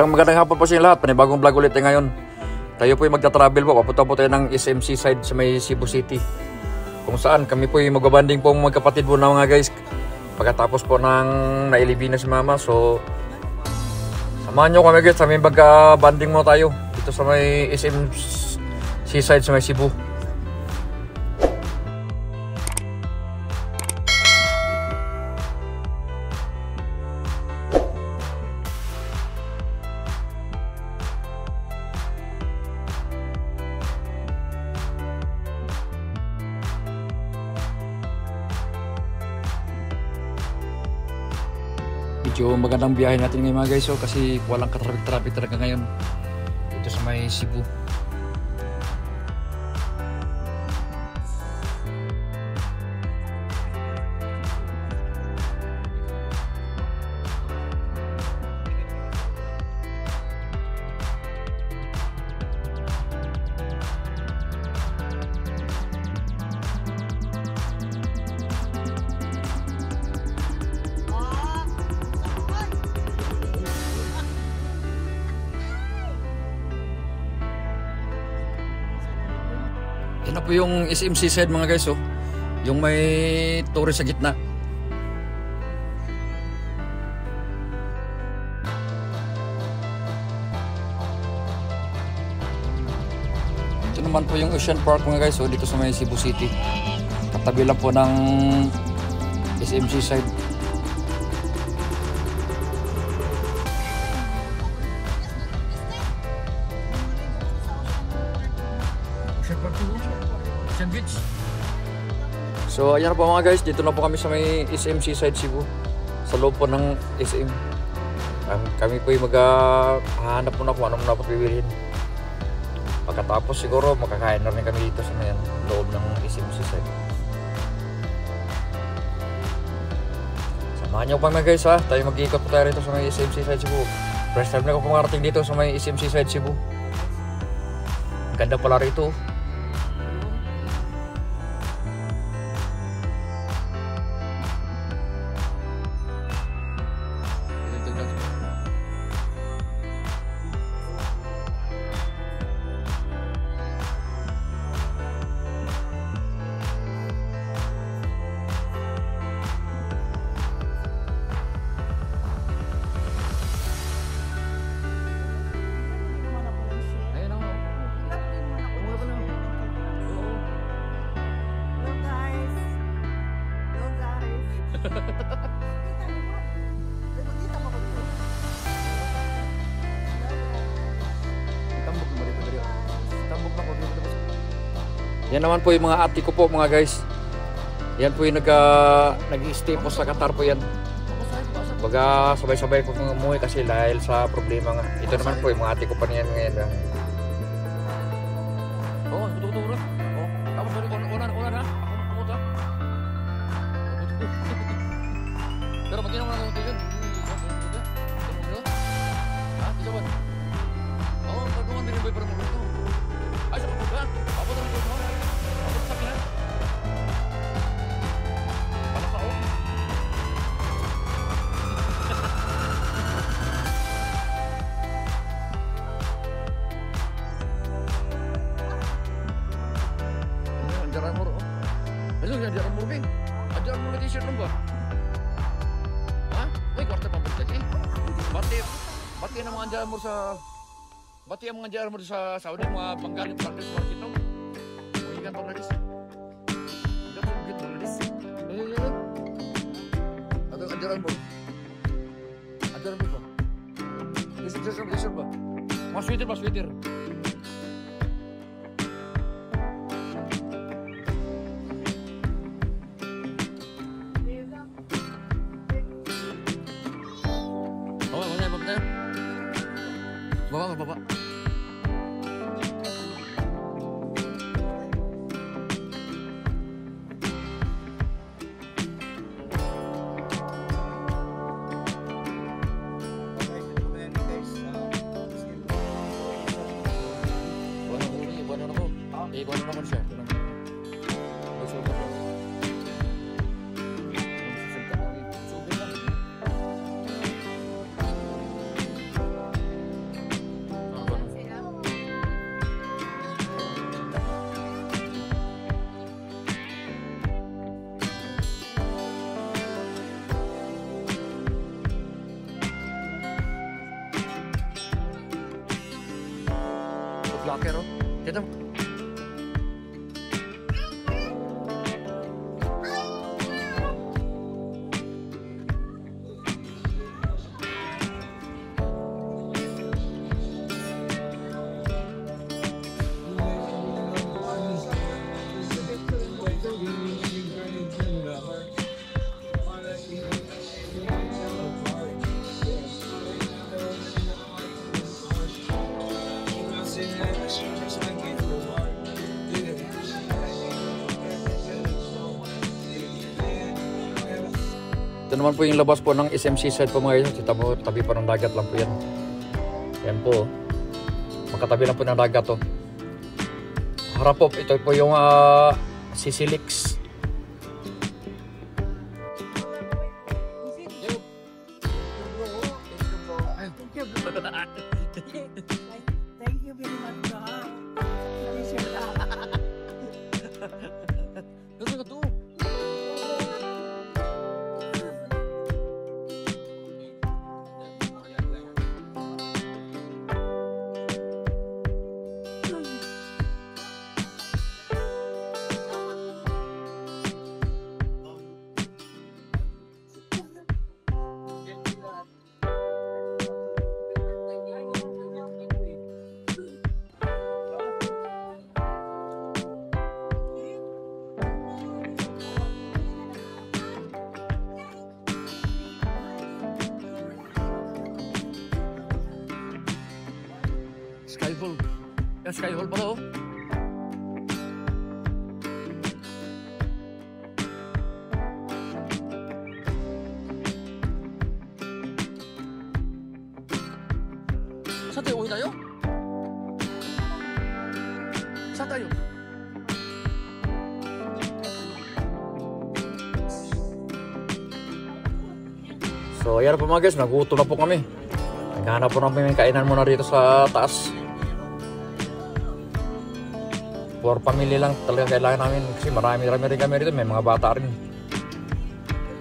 Isang magandang hapon po sa inyo lahat. Panibagong vlog ulit ngayon. Tayo po ay magta-travel po. Papunta po tayo ng SMC side sa may Cebu City. Kung saan kami po ay magbabanding po magkapatid po na mga guys. Pagkatapos po ng nailibing na si mama. So, samahan nyo kami guys. Sa may magka-banding mo tayo. Dito sa may SMC side sa may Cebu. Medyo magandang biyahe natin ngayon mga guys, so, kasi walang ka-traffic talaga ngayon dito sa may Cebu. Yan na po yung SMC side mga guys, oh. Yung may torre sa gitna. Ito naman po yung Ocean Park mga guys, oh, dito sa may Cebu City. Katabi lang po ng SMC side. So ayan na po mga guys, dito na po kami sa may SMC side Cebu. Sa loob po ng SM. Kami po ay maghahanap muna kung anong napapipiliin. Pagkatapos siguro makakain na rin kami dito sa may loob ng SMC side. Samahan nyo pa mga guys ha, tayo mag-iikot po tayo rito sa may SMC side Cebu. First time na ko pumarating dito sa may SMC side Cebu. Ganda pala rito. Yan naman po yung mga ate ko po mga guys. Yan po yung nag-i-stay po sa Qatar po yan. Baga sabay-sabay po umuwi kasi dahil sa problema nga. Ito naman po yung mga ate ko pa niyan ngayon. Oo, betul-betul. Oh, tapos dari ulan ha? Ako ta. Pero magkano mo na tayo? Ha? Ito ba? Oh, pagkuhan din ba para mo ito? Ay, sa pagkuhan. Ako na ito mo. Ako sa kanya. Para sa o. Anjaran mo ro. Ayo, anjaran mo rin. Anjaran mo na t-shirt mo ba? Ha? Uy, kwarta pa ba lagi? Bati na mga anjaran mo sa... Bati ang mga anjaran mo sa Saudi, mga panggaling practice market no? Muli ka ito na rin. Gato, gito na rin. Ano anjaran mo? Anjaran mo ba? T-shirt ba? Mas sweater. Baba. Buwan naman siya. Ito naman po yung labas po ng SMC side po mga guys. Tabi pa ng dagat lang po yan. Yan po. Makatabi lang po ng dagat to. Harap po, ito po yung Sisilix. Thank you very much, Kak. Skyfall. Yan, Skyfall pala oh. Saan tayo? Uwi tayo? Saan tayo? So ayan po mga guys, nagutom na po kami. Naghahanap po namin kainan muna dito sa taas. For family lang talaga kailangan namin kasi marami rin kami rito, may mga bata rin.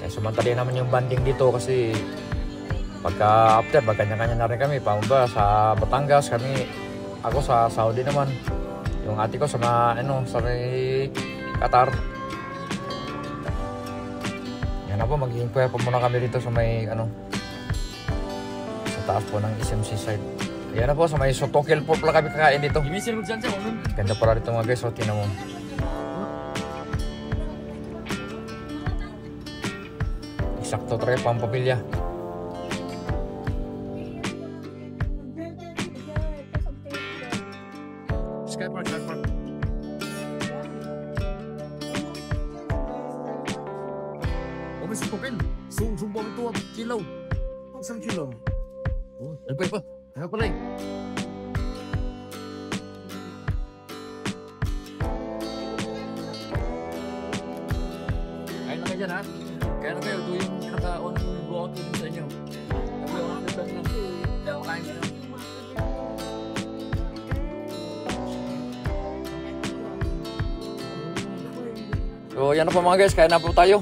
Kaya sumantali naman yung banding dito kasi pagka after, kanya-kanya na rin kami. Pamaba sa Batangas kami, ako sa Saudi naman. Yung ate ko sa sa may Qatar. Yan na po, magiging puya po muna kami dito sa may sa taas po ng SMC side. Ayan na po, sa may Sotokil po pala kami kakain dito. Ganda pala dito mga guys, so tinan mo. Eksakto talaga pampapilya. Skypark. May Sotokil. Sumbong ito ang kilaw. Isang kilaw. Nagpay pa. Ano pala eh? Kain na kayo dyan ha? Kaya na kayo, ito yung naka-on yung buwak din sa inyo. Ito yung on lang. Hindi ako kain nyo. So yan na po mga guys, kain na po tayo.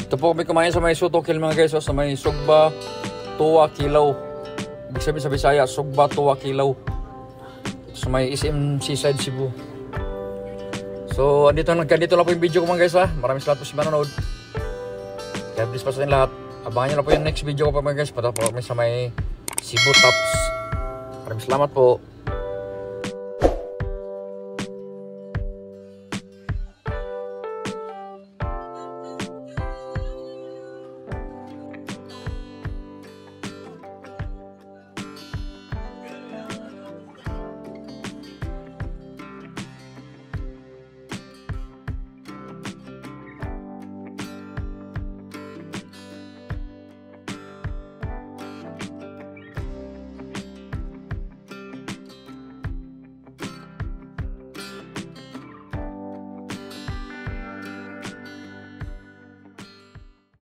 Ito po kami kumain sa may Sotokil mga guys, sa may Sugba Tuwa Kilaw. Ibig sabihin sa Bisaya, Sugba Tuwa Kilaw. Sa may SMC side Cebu. So andito lang po yung video ko mga guys ha. Maraming salamat po sa manonood. Kaya please pa sa lahat. Abangan nyo na po yung next video ko pa mga guys. Pata po kami sa may Cebu Tops. Maraming salamat po.